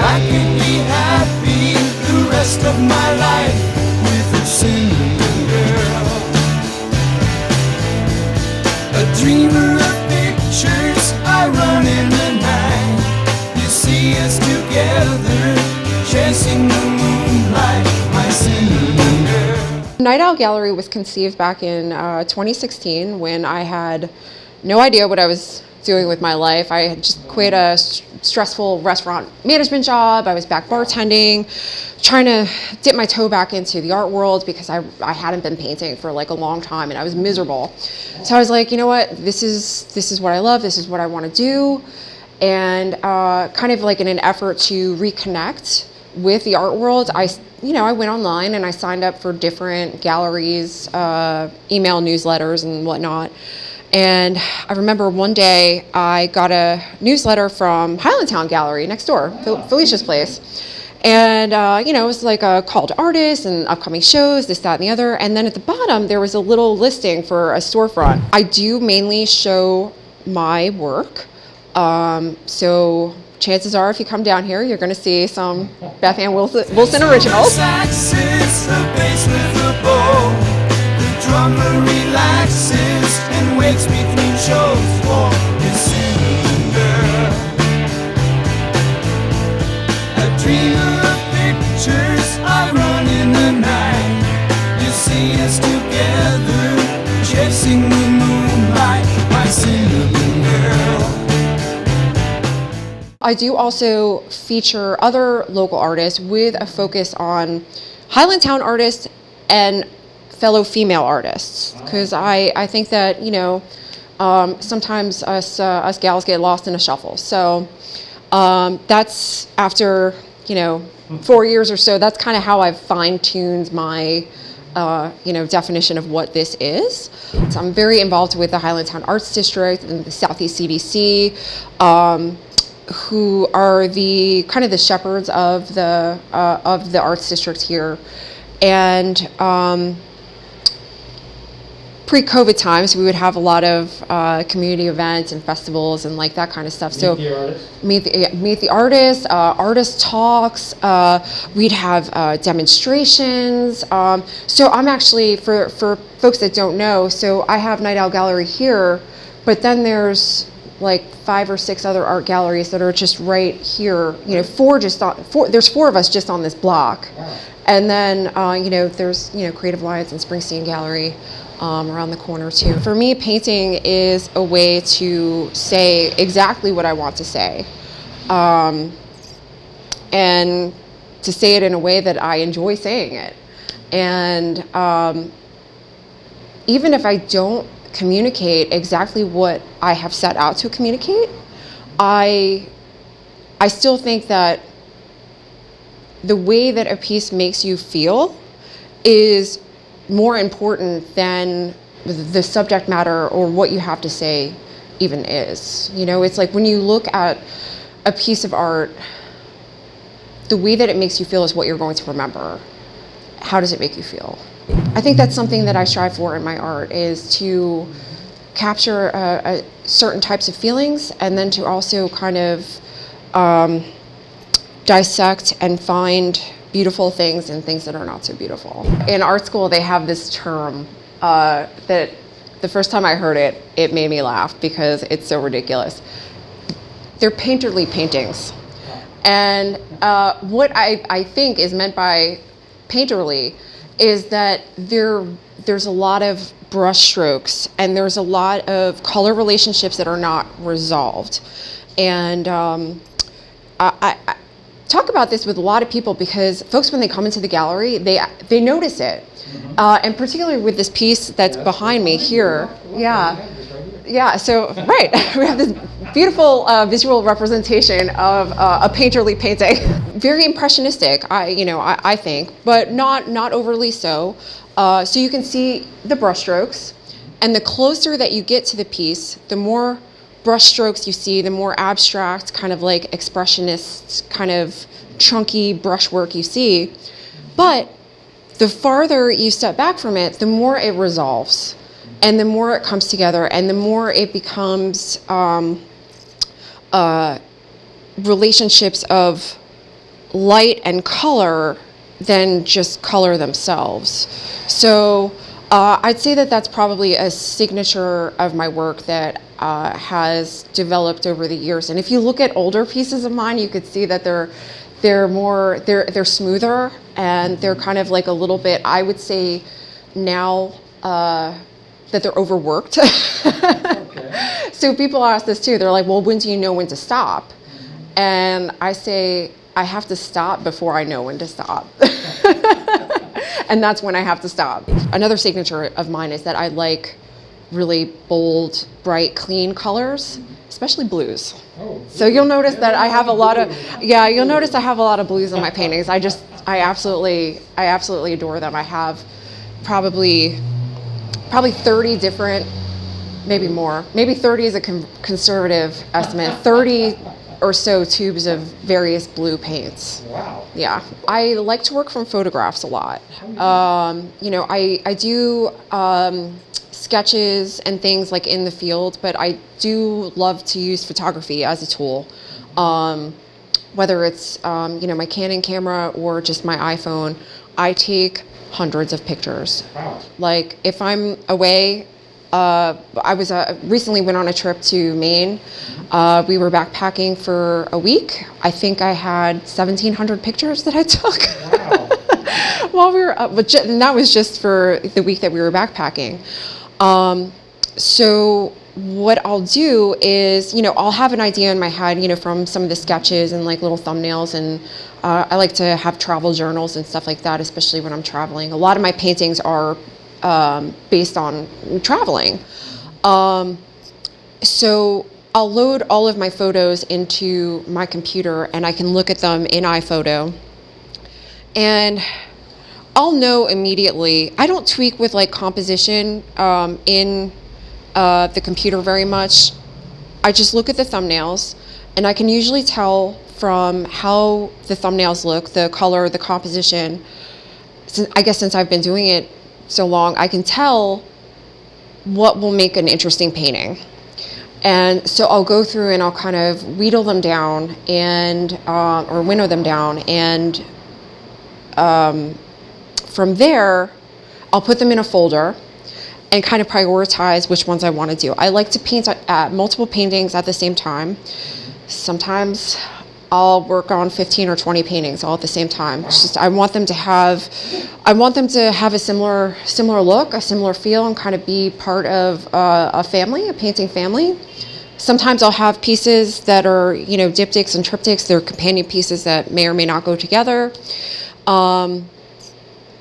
I could be happy the rest of my life with a singing girl. A dreamer of pictures, I run in the night. You see us together, chasing the moonlight, my singing girl. Night Owl Gallery was conceived back in 2016 when I had no idea what I was doing with my life. I had just quit a stressful restaurant management job. I was back bartending, trying to dip my toe back into the art world because I hadn't been painting for like a long time and I was miserable. So I was like, you know what, this is what I love, this is what I want to do. And kind of like in an effort to reconnect with the art world, I went online and I signed up for different galleries, email newsletters and whatnot. And I remember one day I got a newsletter from Highlandtown Gallery next door, Felicia's place. And, it was like a call to artists and upcoming shows, this, that, and the other. And then at the bottom, there was a little listing for a storefront. I do mainly show my work. So chances are, if you come down here, you're going to see some Beth Ann Wilson originals. The drummer relaxes and waits between shows for his singing girl. A dreamer of pictures, I run in the night. You see us together, chasing the moonlight, my singing girl. I do also feature other local artists with a focus on Highlandtown artists and fellow female artists, because I think that sometimes us gals get lost in a shuffle. So that's after 4 years or so. That's kind of how I've fine-tuned my definition of what this is. So I'm very involved with the Highlandtown Arts District and the Southeast CDC, who are the kind of the shepherds of the arts district here, and pre-COVID times, we would have a lot of community events and festivals and like that kind of stuff. Meet the artists, artist talks. We'd have demonstrations. So I'm actually, for folks that don't know, so I have Night Owl Gallery here, but then there's like 5 or 6 other art galleries that are just right here. There's 4 of us just on this block, and then there's Creative Alliance and Springsteen Gallery around the corner too. For me, painting is a way to say exactly what I want to say, and to say it in a way that I enjoy saying it. And even if I don't communicate exactly what I have set out to communicate, I still think that the way that a piece makes you feel is more important than the subject matter or what you have to say even is. It's like when you look at a piece of art, the way that it makes you feel is what you're going to remember. How does it make you feel? I think that's something that I strive for in my art, is to capture certain types of feelings, and then to also kind of dissect and find beautiful things and things that are not so beautiful. In art school, they have this term that the first time I heard it, it made me laugh because it's so ridiculous. They're painterly paintings. And what I think is meant by painterly is that there's a lot of brush strokes and there's a lot of color relationships that are not resolved. And I talk about this with a lot of people because folks, when they come into the gallery, they notice it. And particularly with this piece that's behind me here. Yeah, so, right, we have this beautiful visual representation of a painterly painting. Very impressionistic, I think, but not overly so. So you can see the brushstrokes, and the closer that you get to the piece, the more brushstrokes you see, the more abstract, kind of like expressionist, kind of chunky brushwork you see. But the farther you step back from it, the more it resolves. And the more it comes together, and the more it becomes relationships of light and color than just color themselves. So I'd say that that's probably a signature of my work that has developed over the years. And if you look at older pieces of mine, you could see that they're smoother, and they're kind of like a little bit, I would say now, that they're overworked. Okay. So people ask this too. They're like, well, when do you know when to stop? And I say, I have to stop before I know when to stop. And that's when I have to stop. Another signature of mine is that I like really bold, bright, clean colors, especially blues. Oh, so you'll notice that I have a lot of, you'll notice I have a lot of blues in my paintings. I absolutely adore them. I have probably 30 different, maybe more, maybe 30 is a conservative estimate, 30 or so tubes of various blue paints. Wow. Yeah. I like to work from photographs a lot. I do sketches and things like in the field, but I do love to use photography as a tool. Whether it's, my Canon camera or just my iPhone, I take hundreds of pictures. Wow. Like if I'm away, I was recently went on a trip to Maine. We were backpacking for a week. I think I had 1,700 pictures that I took. Wow. While we were and that was just for the week that we were backpacking. So what I'll do is, I'll have an idea in my head, from some of the sketches and like little thumbnails, and I like to have travel journals and stuff like that, especially when I'm traveling. A lot of my paintings are based on traveling. So I'll load all of my photos into my computer, and I can look at them in iPhoto, and I'll know immediately. I don't tweak with like composition in the computer very much. I just look at the thumbnails, and I can usually tell from how the thumbnails look, the color, the composition. Since I've been doing it so long, I can tell what will make an interesting painting. And so I'll go through and I'll kind of wheedle them down and or winnow them down, and from there I'll put them in a folder and kind of prioritize which ones I want to do. I like to paint multiple paintings at the same time. Sometimes I'll work on 15 or 20 paintings all at the same time. It's just I want them to have a similar look, a similar feel, and kind of be part of a family, a painting family. Sometimes I'll have pieces that are, diptychs and triptychs. They're companion pieces that may or may not go together.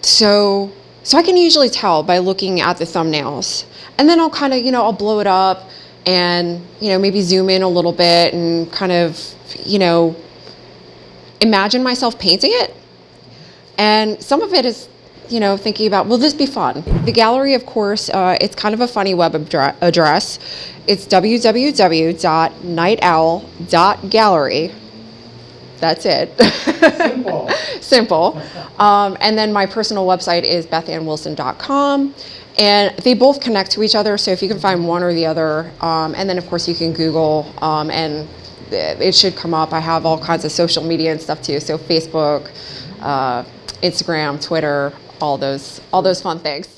So I can usually tell by looking at the thumbnails. And then I'll kind of, I'll blow it up and, maybe zoom in a little bit and kind of, imagine myself painting it. And some of it is, thinking about, will this be fun? The gallery, of course, it's kind of a funny web address. It's www.nightowl.gallery. That's it. Simple. Simple. And then my personal website is bethannwilson.com. And they both connect to each other, so if you can find one or the other, and then of course you can Google, and it should come up. I have all kinds of social media and stuff too, so Facebook, Instagram, Twitter, all those fun things.